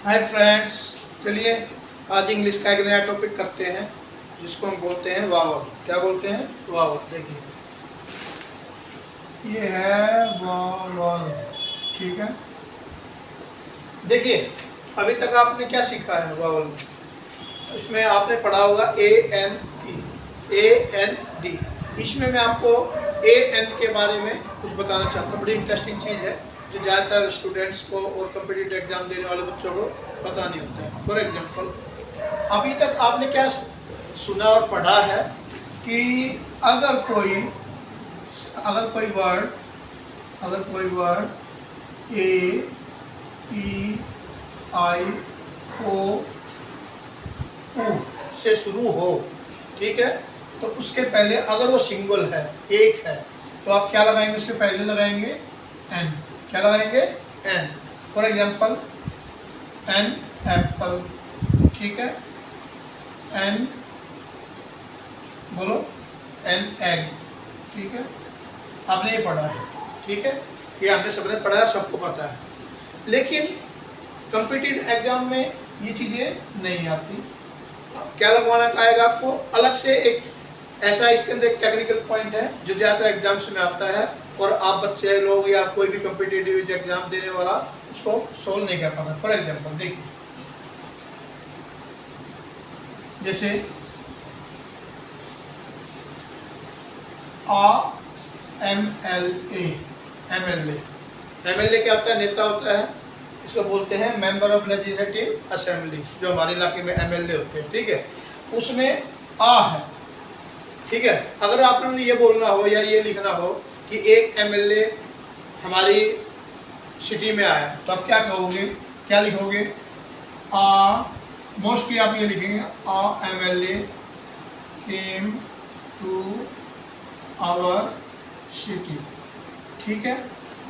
Hi friends, चलिए आज English का एक नया टॉपिक करते हैं जिसको हम बोलते हैं वावल। क्या बोलते हैं? वावल। देखिए ये है वावल, ठीक है। देखिए अभी तक आपने क्या सीखा है वावल में? इसमें आपने पढ़ा होगा AND। इसमें मैं आपको AN के बारे में कुछ बताना चाहता हूँ। बड़ी इंटरेस्टिंग चीज़ है जो ज़्यादातर स्टूडेंट्स को और कम्पिटिटिव एग्जाम देने वाले बच्चों को पता नहीं होता है। फॉर एग्जांपल, अभी तक आपने क्या सुना और पढ़ा है कि अगर कोई वर्ड AEIOU से शुरू हो, ठीक है, तो उसके पहले अगर वो सिंगल है, एक है, तो आप क्या लगाएंगे? उसके पहले लगाएंगे N। क्या लगाएंगे? N। For example N Apple, ठीक है। N बोलो, N एग, ठीक है। आपने ये पढ़ा है, ठीक है, ये आपने सबने पढ़ा है, सबको पता है। लेकिन कॉम्पिटिटिव एग्जाम में ये चीज़ें नहीं आती। क्या लगवाना आएगा आपको? अलग से एक ऐसा इसके अंदर एक टेक्निकल पॉइंट है जो ज़्यादा एग्जाम्स में आता है और आप बच्चे लोग या कोई भी कॉम्पिटिटिव एग्जाम देने वाला उसको सोल्व नहीं कर पाता। फॉर एग्जांपल देखिए, जैसे MLA क्या होता है? नेता होता है। इसको बोलते हैं मेंबर ऑफ लेजिस्लेटिव असेंबली, जो हमारे इलाके में MLA होते हैं, ठीक है। उसमें आ है, ठीक है। अगर आपने ये बोलना हो या ये लिखना हो कि एक MLA हमारी सिटी में आया, तो आप क्या कहोगे? क्या लिखोगे? मोस्टली आप ये लिखेंगे MLA came to our city, ठीक है,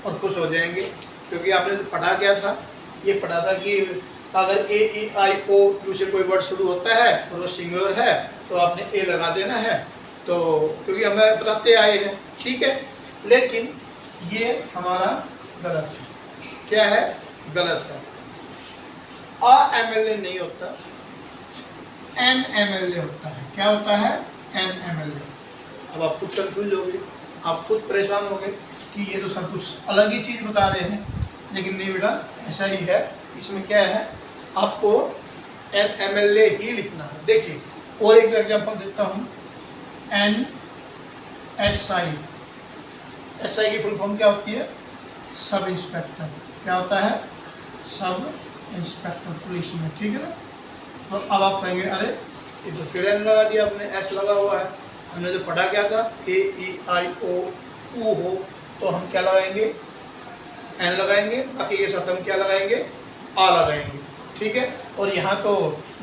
और खुश हो जाएंगे। क्योंकि आपने पढ़ा क्या था? ये पढ़ा था कि अगर AEIOU से कोई वर्ड शुरू होता है और वो सिंगुलर है तो आपने A लगा देना है, तो क्योंकि हमें बताते आए हैं, ठीक है। लेकिन ये हमारा गलत है। क्या है? गलत है। MLA नहीं होता, NMLA होता है। क्या होता है? NMLA। अब आप खुद कंफ्यूज हो गए, आप खुद परेशान हो गए कि ये तो सब कुछ अलग ही चीज़ बता रहे हैं, लेकिन नहीं बेटा, ऐसा ही है। इसमें क्या है? आपको NMLA ही लिखना है। देखिए और एक एग्जांपल देता हूँ, NSI। SI की फुल फॉर्म क्या होती है? Sub inspector. क्या होता है? सब इंस्पेक्टर पुलिस में, ठीक है ना। तो अब आप कहेंगे अरे ये तो फिर N लगा दिया आपने, S लगा हुआ है। हमने जो पढ़ा क्या था? AEIOU हो, तो हम क्या लगाएंगे? N लगाएंगे। बाकी ये सब हम क्या लगाएंगे? A लगाएंगे, ठीक है। और यहाँ तो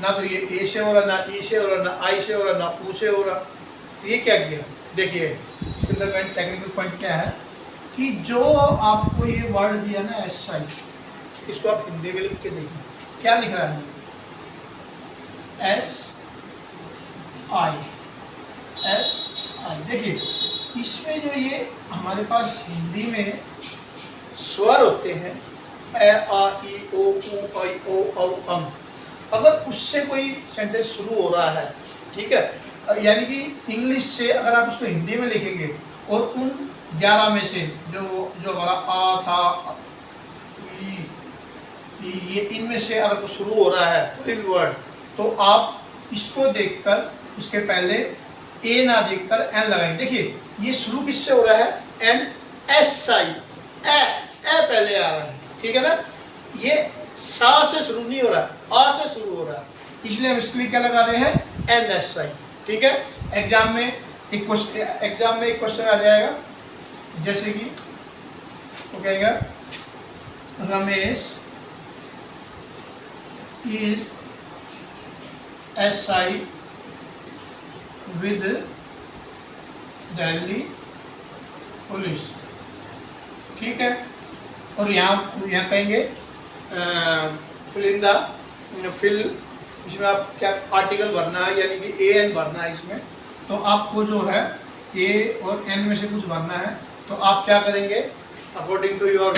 ना तो ये A से हो रहा, ना E से हो रहा, ना I से हो रहा, ना U से हो रहा। तो ये क्या किया? देखिए इसके अंदर मेन टेक्निकल पॉइंट क्या है कि जो आपको ये वर्ड दिया ना SI, इसको आप हिंदी में लिख के देखिए। क्या लिख रहा है? SI। देखिए इसमें जो ये हमारे पास हिंदी में स्वर होते हैं A A I O U I O औ अम, अगर उससे कोई सेंटेंस शुरू हो रहा है, ठीक है, यानी कि इंग्लिश से अगर आप उसको हिंदी में लिखेंगे और उन 11 में से जो हमारा आ था, ये इनमें से अगर कुछ शुरू हो रहा है कोई भी वर्ड, तो आप इसको देखकर उसके पहले A ना देखकर N लगाएंगे। देखिए ये शुरू किससे हो रहा है? NSI, ए पहले आ रहा है, ठीक है ना। ये सा से शुरू नहीं हो रहा, आ से शुरू हो रहा है, इसलिए हम इसके लिए क्या लगा रहे हैं? NSI, ठीक है। एग्जाम में एक क्वेश्चन आ जाएगा, जैसे कि वो कहेगा Ramesh is SI with Delhi police, ठीक है। और यहाँ कहेंगे फिल, इसमें आप क्या आर्टिकल भरना है, यानी कि AN भरना है इसमें। तो आपको जो है A और N में से कुछ भरना है, तो आप क्या करेंगे? According to your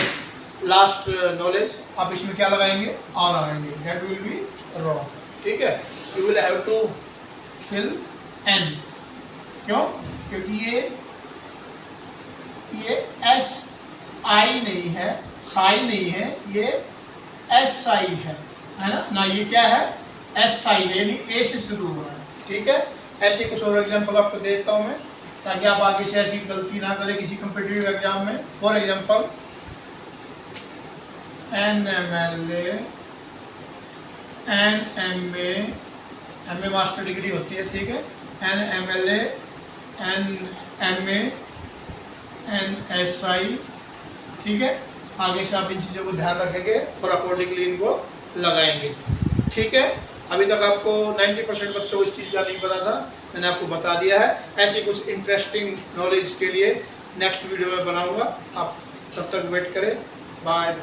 last knowledge, आप इसमें क्या लगाएंगे, आर लगाएंगे, दैट विल बी रॉन्ग, ठीक है। You will have to fill in, क्यों, क्योंकि ये एस आई नहीं है, साई नहीं है, ये एस आई है ना, ये क्या है, एस आई है, यानी ए से शुरू हो रहा है, ठीक है। ऐसे कुछ और एग्जाम्पल आपको देता हूँ मैं, ताकि आप आगे से ऐसी गलती ना करें किसी कम्पिटिटिव एग्जाम में। For example NMLA, NMA, MA master degree होती है, ठीक है, NMLA, NMA, NSI, ठीक है। आगे से आप इन चीज़ों को ध्यान रखेंगे और अकॉर्डिंगली इनको लगाएंगे, ठीक है। अभी तक आपको 90% बच्चों को इस चीज़ का नहीं पता था, मैंने आपको बता दिया है। ऐसी कुछ इंटरेस्टिंग नॉलेज के लिए नेक्स्ट वीडियो में बनाऊंगा, आप तब तक वेट करें। बाय।